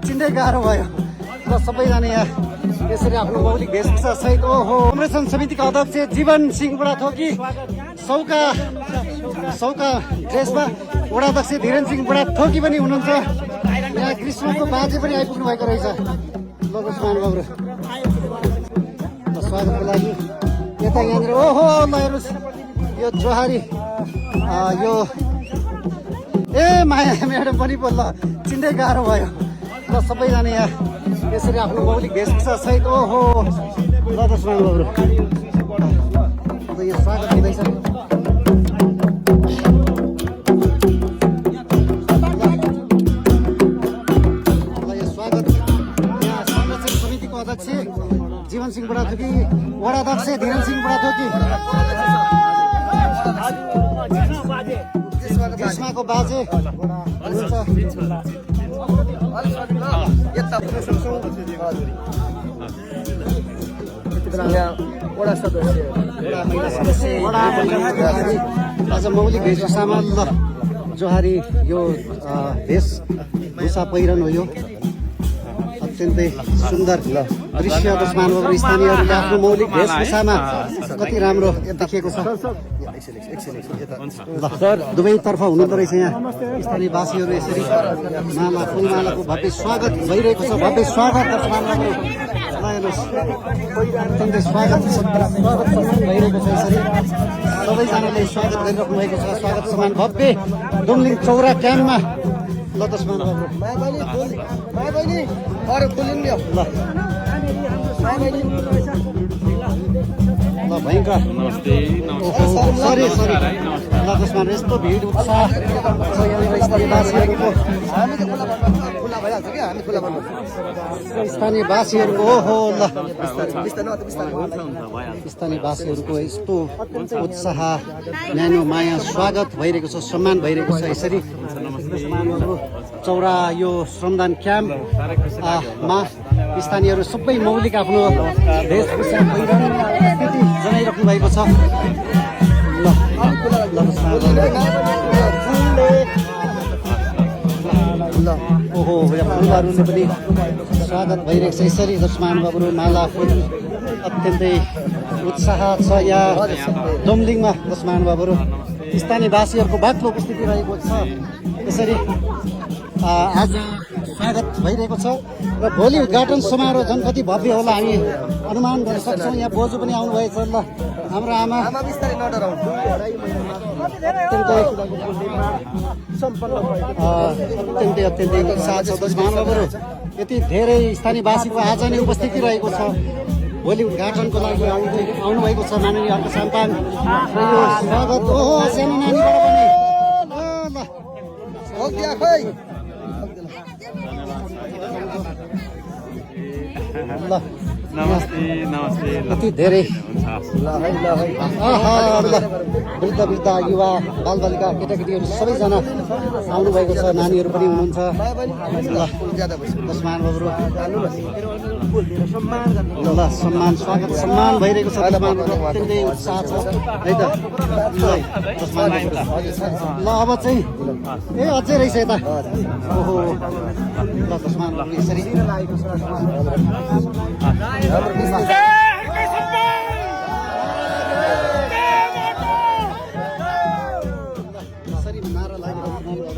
चिन्दै गाह्रो भयो र सबैजना यहाँ यसरी आफ्नो मौलिक वेशभूषा सहित ओहो संरक्षण समितिका अध्यक्ष जीवन सिंह बुढाथोकी सौका ड्रेसमा वडाध्यक्ष धीरेन सिंह बुढाथोकी पनि हुनुहुन्छ। यहाँ कृष्णको बाजे पनि आइपुग्नु भएको रहेछ। लोकस महानुभावहरू स्वागतको लागि यता यहाँनिर ओहो ल हेर्नुहोस् यो जोहारी यो ए माया म्याडम पनि बोल्दा चिन्दै गाह्रो भयो र सबैजना यहाँ यसरी आफ्नो मौलिक वेशभूषा सहित ओहो लोकस महानुभावहरू यो स्वागत हुँदैछ। जीवन सिंह बुढाथोकी वडाध्यक्ष धीरेन सिंह बुढाथोकी ग्रीष्माको बाजे आज मौलिक वेशभूषामा ल जोहारी यो वेशभूषा पहिरन हो यो अत्यन्तै सुन्दर दृश्य महानुभावहरू स्थानीयहरूले आफ्नो मौलिक वेशभूषामा कति राम्रो देखिएको छ। दुवैतर्फ हुनुहुँदो रहेछ यहाँ स्थानीय वासीहरू यसरी माला फुलमालाको भव्य स्वागत भइरहेको छ। भव्य स्वागत अत्यन्तै स्वागत भइरहेको छ। यसरी सबैजनाले स्वागत गरिराख्नु भएको छ। स्वागत सम्मान भव्य दुमलिङ चौरा क्याम्पमा ल तस्मान ल भयङ्कर सरी ल तस्मान यस्तो भिड उत्साह छ यहाँनिर स्थानीय वासीहरूको ओहो ल स्थानीय वासीहरूको यस्तो उत्साह न्यानो माया स्वागत भइरहेको छ। सम्मान भइरहेको छ। यसरी चौरा यो श्रमदान क्याम्पमा स्थानीयहरू सबै मौलिक आफ्नो वेशभूषा जनाइराख्नु भएको छ। ओहो फुलहरूले पनि स्वागत भइरहेको छ। यसरी महानुभावहरू माला फुल अत्यन्तै उत्साह छ। यहाँ दोमलिङमा महानुभावहरू स्थानीय वासीहरूको बाक्लो उपस्थिति रहेको छ। यसरी आज स्वागत भइरहेको छ र भोलि उद्घाटन समारोह झन् कति भव्य होला हामी अनुमान गर्न सक्छौँ। यहाँ बोजू पनि आउनुभएछ ल हाम्रो आमा अत्यन्तै उत्साह छ। महानुभावहरू यति धेरै स्थानीय वासीको आज नै उपस्थिति रहेको छ। भोलि उद्घाटनको लागि आउनुभएको छ माननीय अर्को सन्तान स्वागत ओहो सानो नानीबाट पनि ल नमस्ते कति धेरै वृद्ध वृद्ध युवा बालबालिका केटाकेटीहरू सबैजना आउनुभएको छ। नानीहरू पनि हुनुहुन्छ। महानुभावहरू ल सम्मान स्वागत सम्मान भइरहेको छ। अत्यन्तै उत्साह छ है त। ल अब चाहिँ ए अझै रहेछ यता ओहो ल तस्मानहरू यसरी नारा लागिरहेको